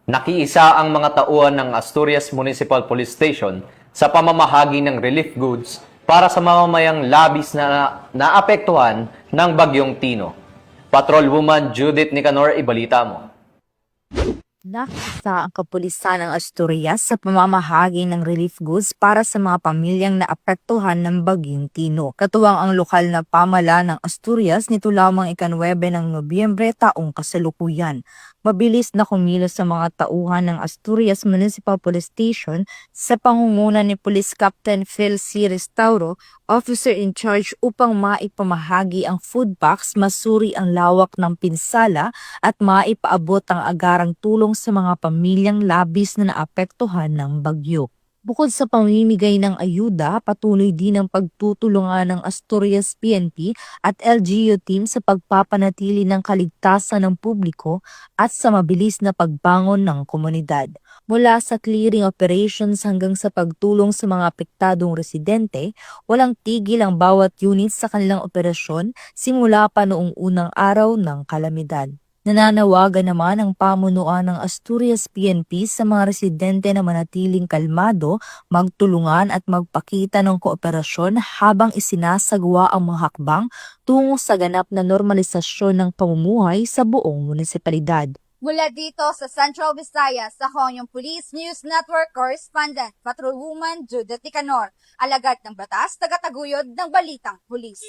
Nakiisa ang mga tauhan ng Asturias Municipal Police Station sa pamamahagi ng relief goods para sa mamamayang labis na naapektuhan ng Bagyong Tino. Patrolwoman Judith Nicanor, ibalita mo. Nakiisa ang kapulisan ng Asturias sa pamamahagi ng relief goods para sa mga pamilyang naapektuhan ng Bagyong Tino. Katuwang ang lokal na pamahalaan ng Asturias nito lamang ika-9 ng Nobyembre taong kasalukuyan. Mabilis na kumilos sa mga tauhan ng Asturias Municipal Police Station sa pangunguna ni Police Captain Phil C. Restauro, officer in charge upang maipamahagi ang food box, masuri ang lawak ng pinsala at maipaabot ang agarang tulong sa mga pamilyang labis na naapektuhan ng bagyo. Bukod sa pamimigay ng ayuda, patuloy din ang pagtutulungan ng Asturias PNP at LGU team sa pagpapanatili ng kaligtasan ng publiko at sa mabilis na pagbangon ng komunidad. Mula sa clearing operations hanggang sa pagtulong sa mga apektadong residente, walang tigil ang bawat unit sa kanilang operasyon simula pa noong unang araw ng kalamidad. Nananawagan naman ang pamunuan ng Asturias PNP sa mga residente na manatiling kalmado, magtulungan at magpakita ng kooperasyon habang isinasagawa ang mga hakbang tungo sa ganap na normalisasyon ng pamumuhay sa buong munisipalidad. Mula dito sa Central Visayas, ako yung Police News Network Correspondent, Patrolwoman Judith Nicanor, alagad ng batas, tagataguyod ng Balitang Pulis.